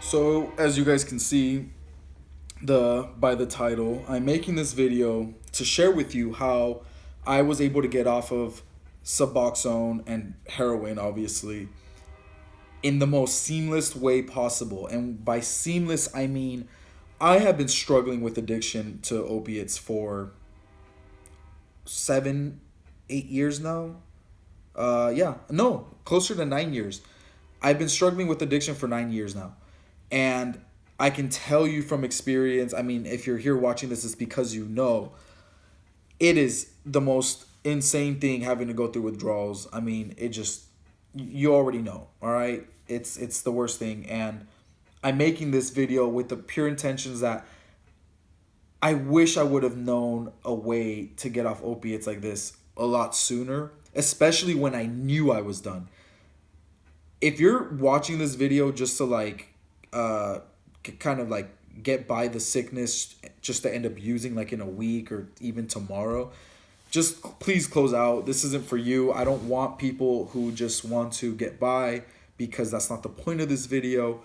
So as you guys can see by the title, I'm making this video to share with you how I was able to get off of suboxone and heroin, obviously, in the most seamless way possible. And by seamless, I mean I have been struggling with addiction to opiates for 7, 8 years now. Yeah, no, closer to 9 years. I've been struggling with addiction for 9 years now. And I can tell you from experience, I mean, if you're here watching this, it's because you know it is the most insane thing having to go through withdrawals. I mean, it just, you already know, all right? It's the worst thing. And I'm making this video with the pure intentions that I wish I would have known a way to get off opiates like this a lot sooner, especially when I knew I was done. If you're watching this video just to uh kind of like get by the sickness just to end up using like in a week or even tomorrow, just please close out. This isn't for you. I don't want people who just want to get by, because that's not the point of this video.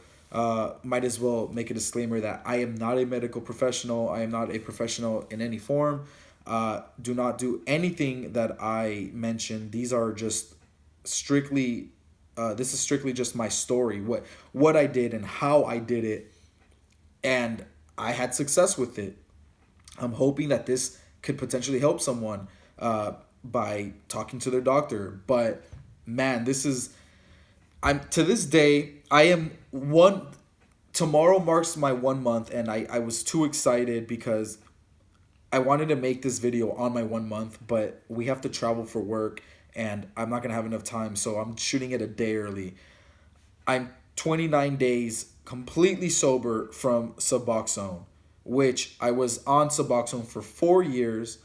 Might as well make a disclaimer that I am not a medical professional. I am not a professional in any form. Do not do anything that I mentioned. These are just strictly this is strictly just my story, what I did and how I did it, and I had success with it. I'm hoping that this could potentially help someone by talking to their doctor. But man, this is, I'm to this day, I am one, tomorrow marks my 1 month, and I was too excited because I wanted to make this video on my 1 month, but we have to travel for work and I'm not gonna have enough time, so I'm shooting it a day early. I'm 29 days completely sober from suboxone, which I was on suboxone for 4 years,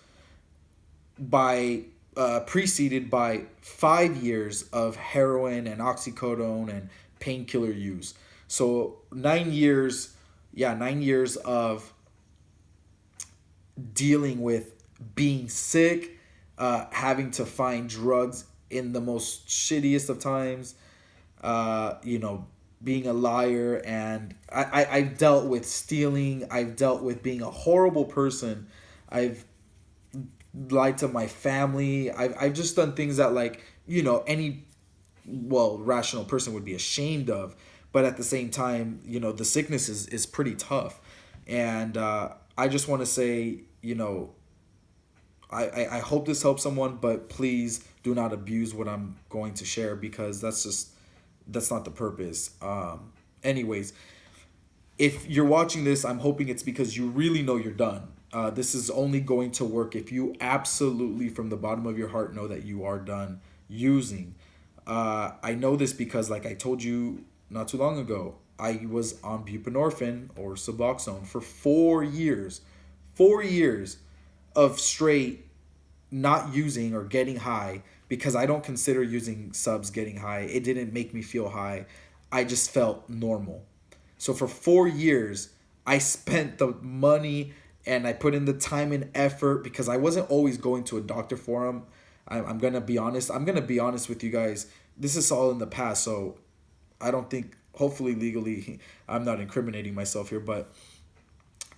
by preceded by 5 years of heroin and oxycodone and painkiller use. So 9 years, yeah, 9 years of dealing with being sick, having to find drugs in the most shittiest of times, you know, being a liar. And I've dealt with stealing. I've dealt with being a horrible person. I've lied to my family. I've just done things that, like, you know, any, well, rational person would be ashamed of. But at the same time, you know, the sickness is pretty tough. And I just want to say, you know, I hope this helps someone, but please do not abuse what I'm going to share, because that's not the purpose. Anyways, if you're watching this, I'm hoping it's because you really know you're done. This is only going to work if you absolutely, from the bottom of your heart, know that you are done using. I know this because, like I told you not too long ago, I was on buprenorphine or suboxone for 4 years. 4 years of straight not using or getting high, because I don't consider using subs getting high. It didn't make me feel high. I just felt normal. So for 4 years, I spent the money and I put in the time and effort, because I wasn't always going to a doctor for them. I'm going to be honest. I'm going to be honest with you guys. This is all in the past, so I don't think, hopefully legally, I'm not incriminating myself here, but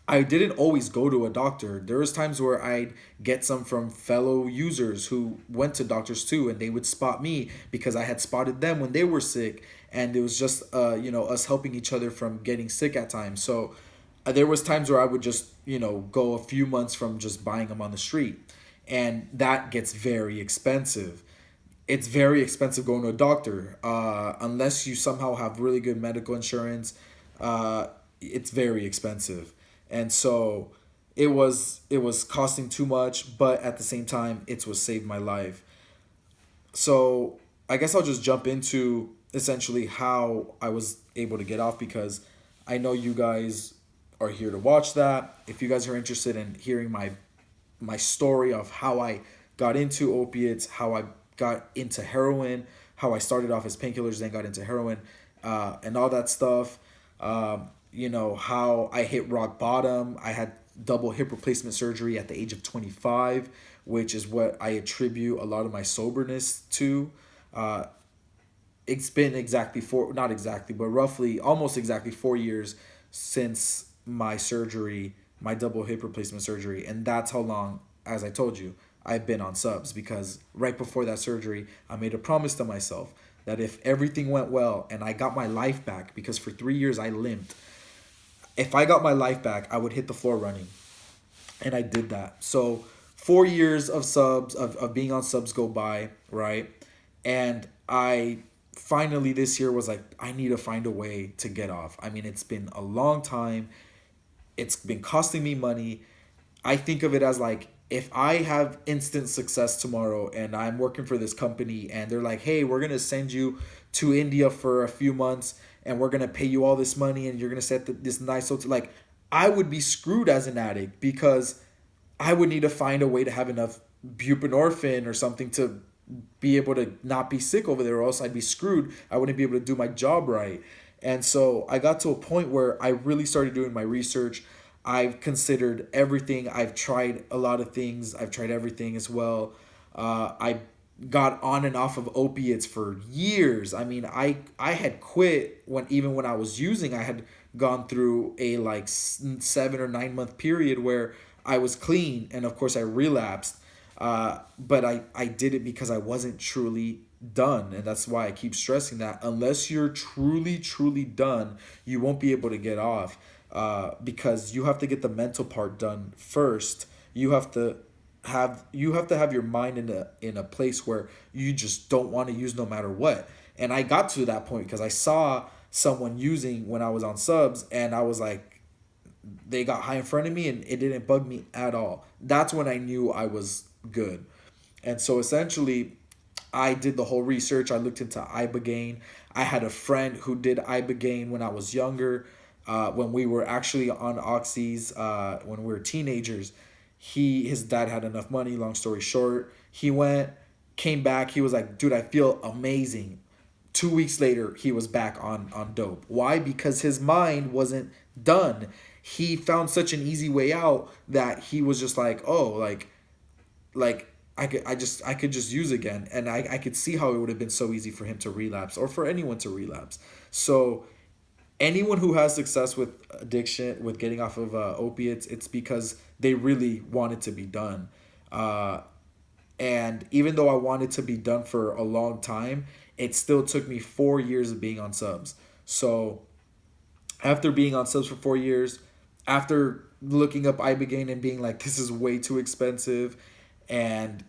I didn't always go to a doctor. There was times where I'd get some from fellow users who went to doctors too, and they would spot me because I had spotted them when they were sick, and it was just you know, us helping each other from getting sick at times. So there was times where I would just, you know, go a few months from just buying them on the street, and that gets very expensive. It's very expensive going to a doctor, unless you somehow have really good medical insurance. It's very expensive. And so it was costing too much, but at the same time, it was saved my life. So I guess I'll just jump into essentially how I was able to get off, because I know you guys are here to watch that. If you guys are interested in hearing my story of how I got into opiates, how I got into heroin, how I started off as painkillers, then got into heroin, and all that stuff. You know, how I hit rock bottom. I had double hip replacement surgery at the age of 25, which is what I attribute a lot of my soberness to. it's been exactly four, not exactly, but roughly almost exactly 4 years since my surgery, my double hip replacement surgery. And that's how long, as I told you, I've been on subs, because right before that surgery, I made a promise to myself that if everything went well and I got my life back, because for 3 years I limped, if I got my life back, I would hit the floor running. And I did that. So 4 years of subs, of being on subs go by, right? And I finally this year was like, I need to find a way to get off. I mean, it's been a long time. It's been costing me money. I think of it as like, if I have instant success tomorrow and I'm working for this company and they're like, hey, we're going to send you to India for a few months and we're going to pay you all this money and you're going to set this nice hotel, like, I would be screwed as an addict, because I would need to find a way to have enough buprenorphine or something to be able to not be sick over there, or else I'd be screwed. I wouldn't be able to do my job right. And so I got to a point where I really started doing my research. I've considered everything. I've tried a lot of things. I've tried everything as well. I got on and off of opiates for years. I mean, I had quit when I was using. I had gone through a like 7 or 9 month period where I was clean, and of course I relapsed. But I did it because I wasn't truly done, and that's why I keep stressing that unless you're truly done, you won't be able to get off. Because you have to get the mental part done first. You have to have your mind in a place where you just don't want to use no matter what. And I got to that point because I saw someone using when I was on subs, and I was like, they got high in front of me and it didn't bug me at all. That's when I knew I was good. And so essentially, I did the whole research. I looked into ibogaine. I had a friend who did ibogaine when I was younger, when we were actually on oxys, when we were teenagers. His dad had enough money. Long story short, he went, came back. He was like, "Dude, I feel amazing." 2 weeks later, he was back on dope. Why? Because his mind wasn't done. He found such an easy way out that he was just like, "Oh, like I could just use again." And I could see how it would have been so easy for him to relapse, or for anyone to relapse. So anyone who has success with addiction, with getting off of opiates, it's because they really want it to be done. uh, and even though I wanted to be done for a long time, it still took me 4 years of being on subs. So after being on subs for 4 years, after looking up ibogaine and being like, this is way too expensive, and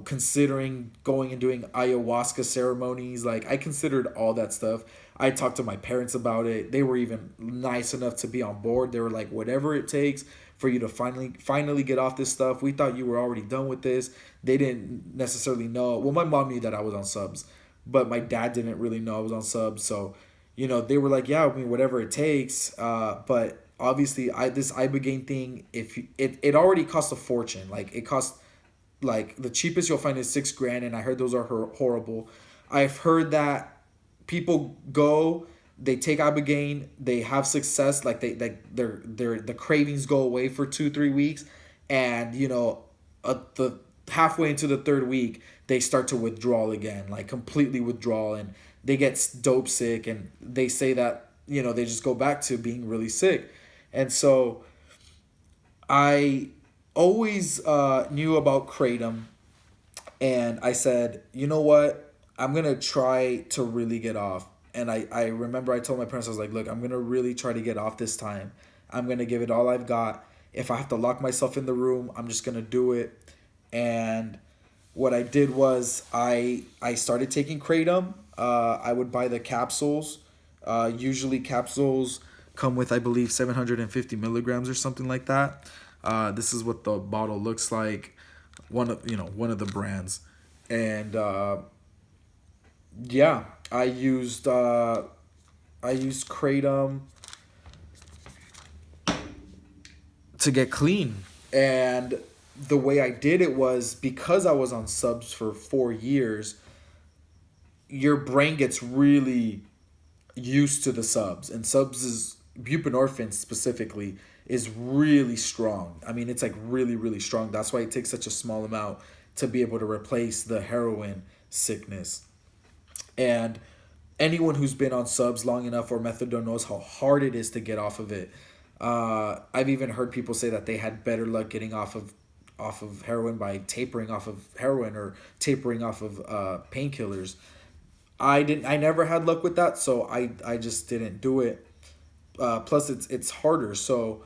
considering going and doing ayahuasca ceremonies, like, I considered all that stuff. I talked to my parents about it. They were even nice enough to be on board. They were like, whatever it takes for you to finally get off this stuff. We thought you were already done with this. They didn't necessarily know. Well, my mom knew that I was on subs, but my dad didn't really know I was on subs. So they were like, yeah, I mean, whatever it takes. But obviously, this ibogaine thing, if it already costs a fortune. Like, it costs, like, the cheapest you'll find is 6 grand, and I heard those are horrible. I've heard that people go, they take ibogaine, they have success, like, their the cravings go away for 2-3 weeks, and the halfway into the third week, they start to withdrawal again, like completely withdrawal, and they get dope sick, and they say that they just go back to being really sick. And so I always knew about kratom, and I said, you know what, I'm gonna try to really get off. And I remember I told my parents, I was like, look, I'm gonna really try to get off this time. I'm gonna give it all I've got. If I have to lock myself in the room, I'm just gonna do it. And what I did was I started taking kratom. I would buy the capsules. Usually capsules come with, I believe, 750 milligrams or something like that. This is what the bottle looks like. One of the brands. And yeah, I used kratom to get clean. And the way I did it was, because I was on subs for 4 years, your brain gets really used to the subs, and subs is buprenorphine specifically is really strong. I mean, it's like really strong. That's why it takes such a small amount to be able to replace the heroin sickness. And anyone who's been on subs long enough or methadone knows how hard it is to get off of it. I've even heard people say that they had better luck getting off of heroin by tapering off of heroin or tapering off of painkillers. I didn't. I never had luck with that, so I just didn't do it. Plus, it's harder. So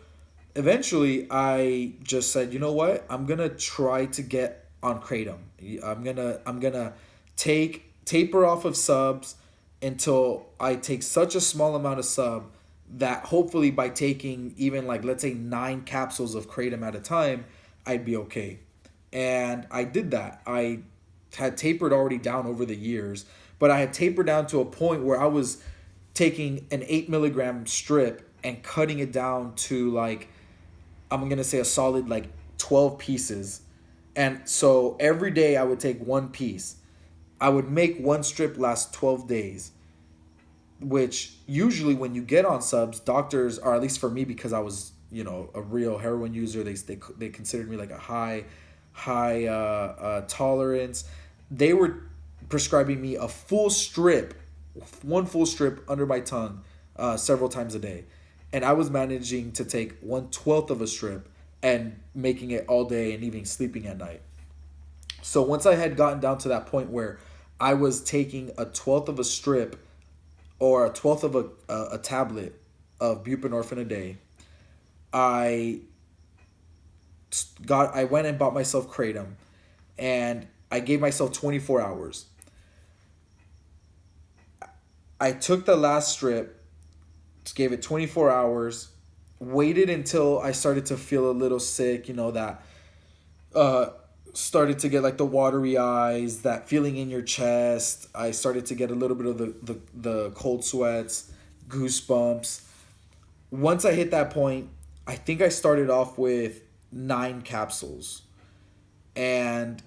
eventually, I just said, you know what? I'm gonna try to get on kratom. I'm gonna taper off of subs until I take such a small amount of sub that hopefully by taking even like let's say 9 capsules of kratom at a time, I'd be okay. And I did that. I had tapered already down over the years, but I had tapered down to a point where I was taking an 8 milligram strip and cutting it down to like, I'm gonna say a solid like 12 pieces. And so every day I would take one piece. I would make one strip last 12 days, which usually when you get on subs, doctors, or at least for me, because I was, a real heroin user, they considered me like a high tolerance. They were prescribing me a full strip, one full strip under my tongue, several times a day, and I was managing to take 1/12 of a strip and making it all day and even sleeping at night. So once I had gotten down to that point where I was taking a twelfth of a strip or a twelfth of a tablet of buprenorphine a day, I I went and bought myself kratom, and I gave myself 24 hours. I took the last strip, gave it 24 hours, waited until I started to feel a little sick, that uh started to get like the watery eyes, that feeling in your chest. I started to get a little bit of the cold sweats, goosebumps. Once I hit that point, I think I started off with 9 capsules. And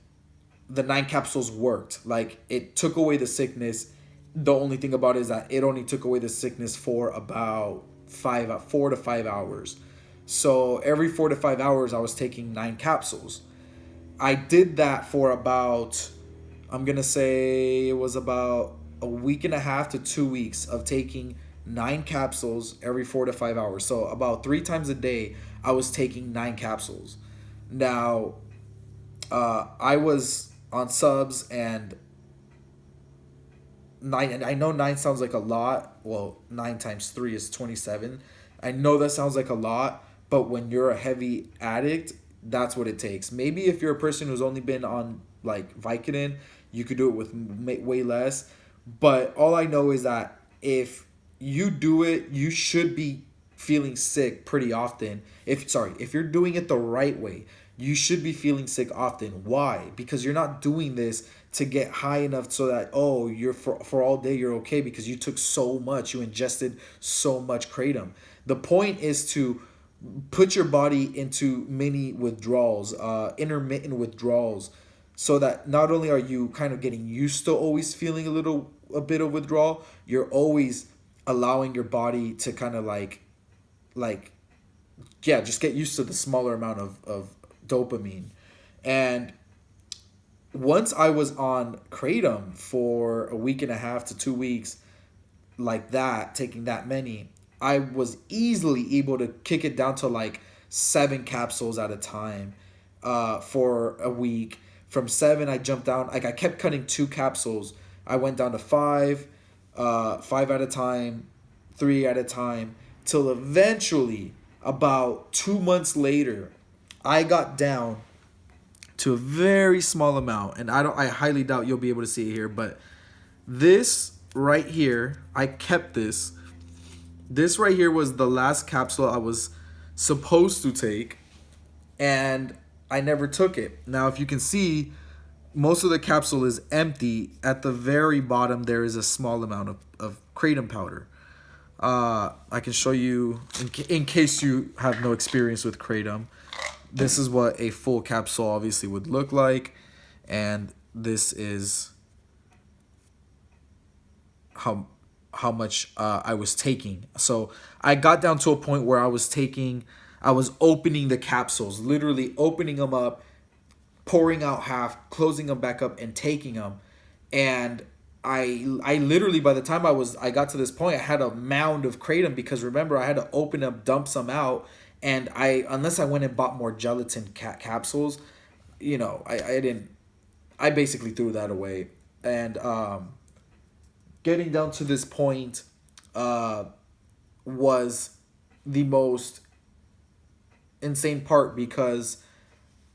the 9 capsules worked. Like it took away the sickness. The only thing about it is that it only took away the sickness for about 4 to 5 hours. So every 4 to 5 hours, I was taking 9 capsules. I did that for about, I'm gonna say it was about a week and a half to 2 weeks of taking 9 capsules every 4 to 5 hours. So about 3 times a day, I was taking 9 capsules. Now, I was on subs, and nine. And I know 9 sounds like a lot. Well, 9 times 3 is 27. I know that sounds like a lot, but when you're a heavy addict, that's what it takes. Maybe if you're a person who's only been on like Vicodin, you could do it with way less. But all I know is that if you do it, you should be feeling sick pretty often. If you're doing it the right way, you should be feeling sick often. Why? Because you're not doing this to get high enough so that, oh, you're for all day you're okay because you took so much, you ingested so much kratom. The point is to put your body into mini withdrawals, intermittent withdrawals, so that not only are you kind of getting used to always feeling a bit of withdrawal, you're always allowing your body to kind of like yeah, just get used to the smaller amount of dopamine. And once I was on kratom for a week and a half to 2 weeks, like that, taking that many, I was easily able to kick it down to like 7 capsules at a time, for a week. From 7, I jumped down. Like I kept cutting 2 capsules. I went down to 5, 5 at a time, 3 at a time, till eventually, about 2 months later, I got down to a very small amount. And I highly doubt you'll be able to see it here, but this right here, I kept this. This right here was the last capsule I was supposed to take, and I never took it. Now, if you can see, most of the capsule is empty. At the very bottom, there is a small amount of kratom powder. I can show you, in case you have no experience with kratom, this is what a full capsule obviously would look like, and this is how much I was taking. So I got down to a point where I was opening the capsules, literally opening them up, pouring out half, closing them back up, and taking them. And I literally, by the time I got to this point, I had a mound of kratom, because remember, I had to open up, dump some out, and I, unless I went and bought more gelatin capsules, I didn't. I basically threw that away. And getting down to this point uh, was the most insane part, because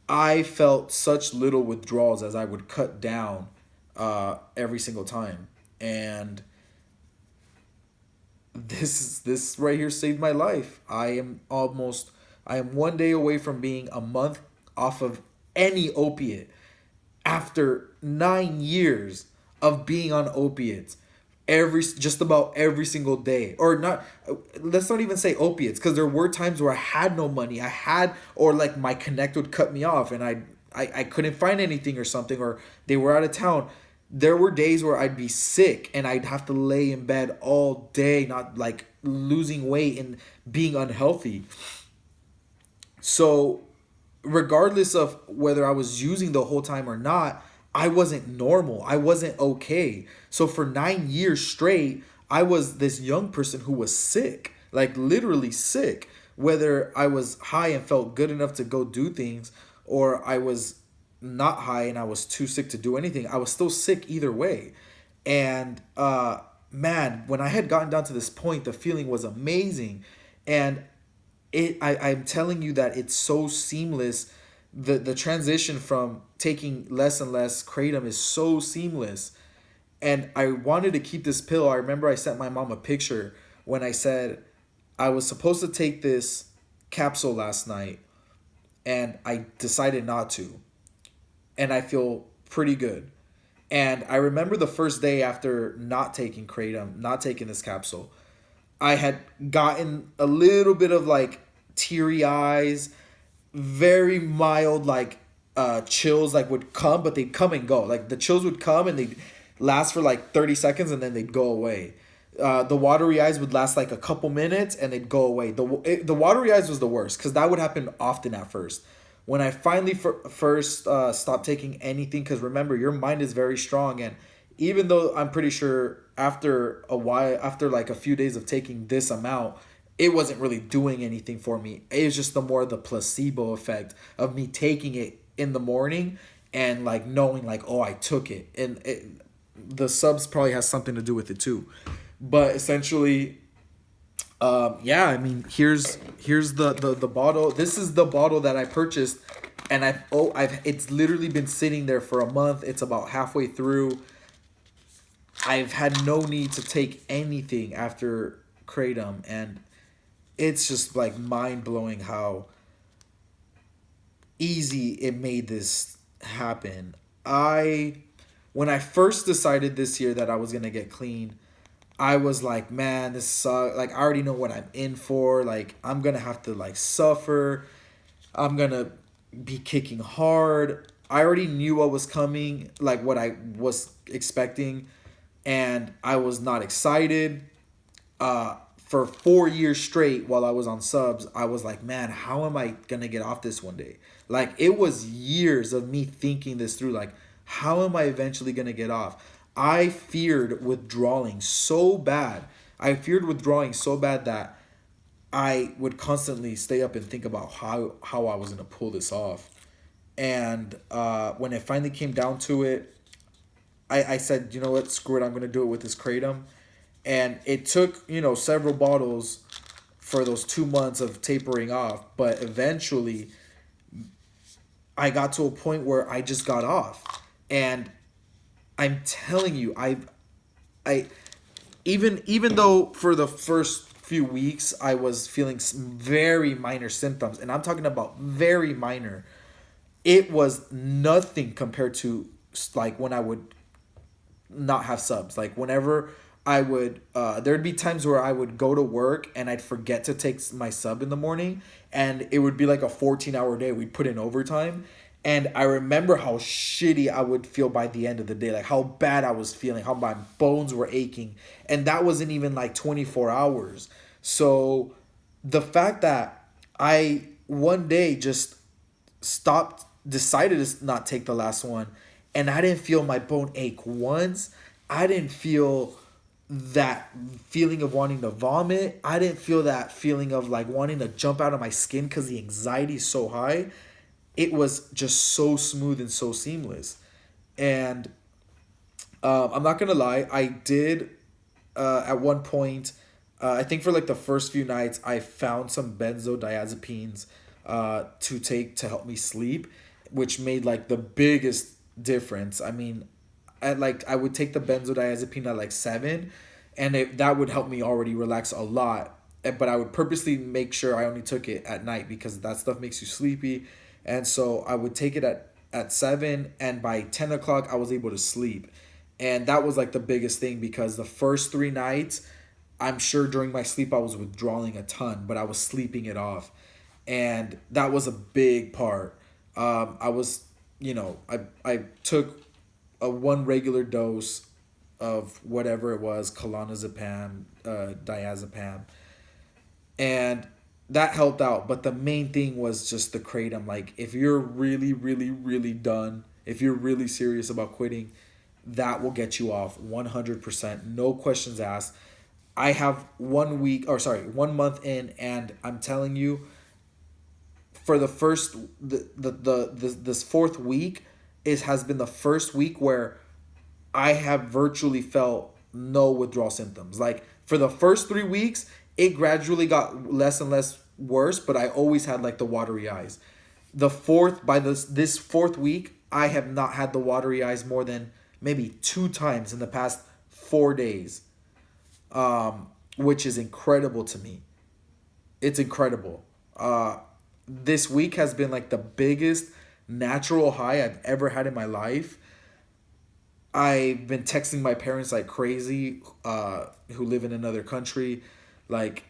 I felt such little withdrawals as I would cut down every single time. And this right here saved my life. I am one day away from being a month off of any opiate after 9 years of being on opiates, just about every single day. Or not, let's not even say opiates, because there were times where I had no money, or like my connect would cut me off, and I couldn't find anything or something, or they were out of town. There were days where I'd be sick and I'd have to lay in bed all day, not like losing weight and being unhealthy. So regardless of whether I was using the whole time or not, I wasn't normal. I wasn't okay. So for 9 years straight, I was this young person who was sick, like literally sick. Whether I was high and felt good enough to go do things, or I was not high and I was too sick to do anything, I was still sick either way. And man, when I had gotten down to this point, the feeling was amazing. And I'm telling you that it's so seamless. The transition from taking less and less kratom is so seamless. And I wanted to keep this pill. I remember I sent my mom a picture when I said I was supposed to take this capsule last night, and I decided not to. And I feel pretty good. And I remember the first day after not taking kratom, not taking this capsule, I had gotten a little bit of like teary eyes, very mild like chills like would come, but they'd come and go. Like the chills would come and they'd last for like 30 seconds and then they'd go away. The watery eyes would last like a couple minutes and they'd go away. The watery eyes was the worst, because that would happen often at first. When I finally first stopped taking anything, because remember, your mind is very strong, and even though I'm pretty sure after a while, after like a few days of taking this amount, it wasn't really doing anything for me. It was just the placebo effect of me taking it in the morning and like knowing like, oh, I took it. And the subs probably has something to do with it too. But essentially, yeah, I mean, here's the bottle. This is the bottle that I purchased, and it's literally been sitting there for a month. It's about halfway through. I've had no need to take anything after kratom, and it's just like mind blowing how easy it made this happen. When I first decided this year that I was gonna get clean, I was like, man, this sucks. Like, I already know what I'm in for. Like, I'm gonna have to like suffer. I'm gonna be kicking hard. I already knew what was coming, like what I was expecting, and I was not excited. For 4 years straight while I was on subs, I was like, man, how am I gonna get off this one day? Like, it was years of me thinking this through, like, how am I eventually gonna get off? I feared withdrawing so bad. I feared withdrawing so bad that I would constantly stay up and think about how I was gonna pull this off. And when it finally came down to it, I said, you know what, screw it, I'm gonna do it with this kratom. And it took, several bottles for those 2 months of tapering off, but eventually I got to a point where I just got off. And I'm telling you, I even though for the first few weeks I was feeling very minor symptoms, and I'm talking about very minor, it was nothing compared to like when I would not have subs. Like whenever I would, there'd be times where I would go to work and I'd forget to take my sub in the morning, and it would be like a 14-hour day. We'd put in overtime. And I remember how shitty I would feel by the end of the day, like how bad I was feeling, how my bones were aching. And that wasn't even like 24 hours. So the fact that I one day just decided to not take the last one, and I didn't feel my bone ache once, I didn't feel that feeling of wanting to vomit. I didn't feel that feeling of like wanting to jump out of my skin because the anxiety is so high. It was just so smooth and so seamless. And I'm not gonna lie, I did at one point. I think for like the first few nights, I found some benzodiazepines to take to help me sleep, which made like the biggest difference. I mean, I would take the benzodiazepine at like 7, and that would help me already relax a lot. But I would purposely make sure I only took it at night because that stuff makes you sleepy, and so I would take it at 7, and by 10 o'clock I was able to sleep, and that was like the biggest thing because the first 3 nights, I'm sure during my sleep I was withdrawing a ton, but I was sleeping it off, and that was a big part. I was, I took a one regular dose of whatever it was, clonazepam, diazepam, and that helped out. But the main thing was just the kratom. Like, if you're really, really, really done, if you're really serious about quitting, that will get you off 100%. No questions asked. I have 1 month in, and I'm telling you, for the first this fourth week has been the first week where I have virtually felt no withdrawal symptoms. Like, for the first 3 weeks, it gradually got less and less worse, but I always had like the watery eyes. This fourth week, I have not had the watery eyes more than maybe 2 times in the past 4 days, which is incredible to me. It's incredible. This week has been like the biggest natural high I've ever had in my life. I've been texting my parents like crazy, who live in another country, like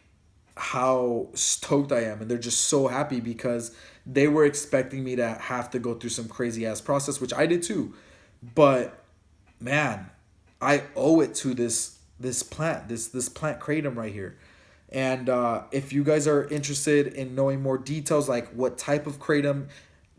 how stoked I am. And they're just so happy because they were expecting me to have to go through some crazy ass process, which I did too. But man, I owe it to this plant, this plant kratom right here. And if you guys are interested in knowing more details, like what type of kratom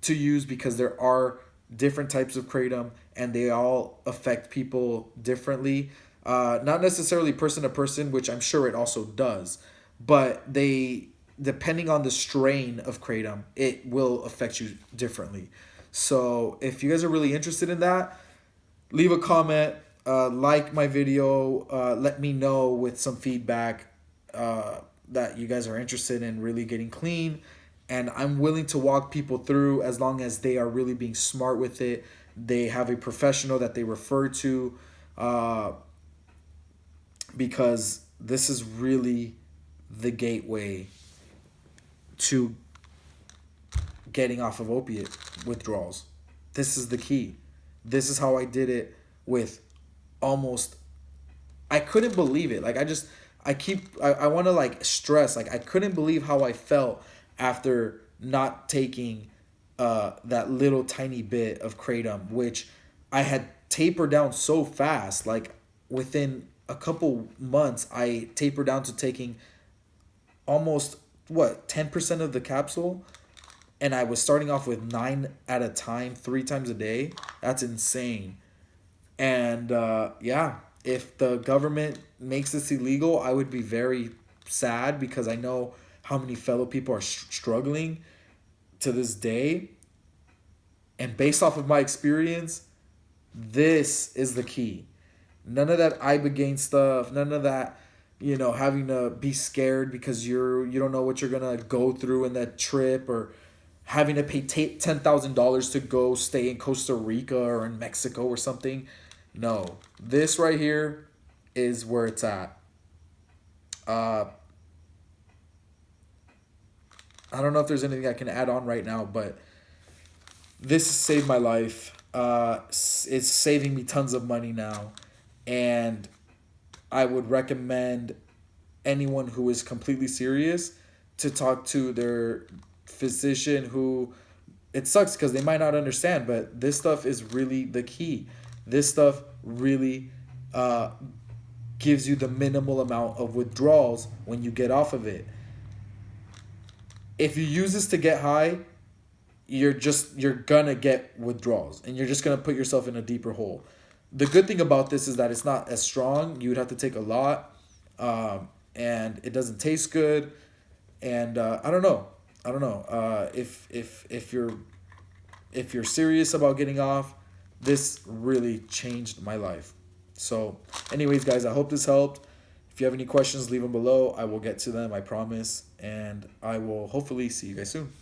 to use, because there are different types of kratom and they all affect people differently. Not necessarily person to person, which I'm sure it also does, but depending on the strain of kratom, it will affect you differently. So if you guys are really interested in that, leave a comment, like my video, let me know with some feedback that you guys are interested in really getting clean. And I'm willing to walk people through as long as they are really being smart with it. They have a professional that they refer to, because this is really the gateway to getting off of opiate withdrawals. This is the key. This is how I did it with almost, I couldn't believe it. Like, I want to like stress, like, I couldn't believe how I felt after not taking that little tiny bit of kratom, which I had tapered down so fast. Like, within a couple months, I tapered down to taking almost 10% of the capsule, and I was starting off with 9 at a time, 3 times a day. That's insane. And yeah, if the government makes this illegal, I would be very sad because I know how many fellow people are struggling to this day. And based off of my experience, this is the key. None of that ibogaine stuff, none of that, having to be scared because you don't know what you're going to go through in that trip, or having to pay $10,000 to go stay in Costa Rica or in Mexico or something. No, this right here is where it's at. I don't know if there's anything I can add on right now, but this has saved my life. It's saving me tons of money now. And I would recommend anyone who is completely serious to talk to their physician, who, it sucks because they might not understand, but this stuff is really the key. This stuff really gives you the minimal amount of withdrawals when you get off of it. If you use this to get high, you're gonna get withdrawals, and you're just gonna put yourself in a deeper hole. The good thing about this is that it's not as strong. You would have to take a lot, and it doesn't taste good. And I don't know. I don't know. If you're serious about getting off, this really changed my life. So, anyways, guys, I hope this helped. If you have any questions, leave them below. I will get to them, I promise. And I will hopefully see you guys soon.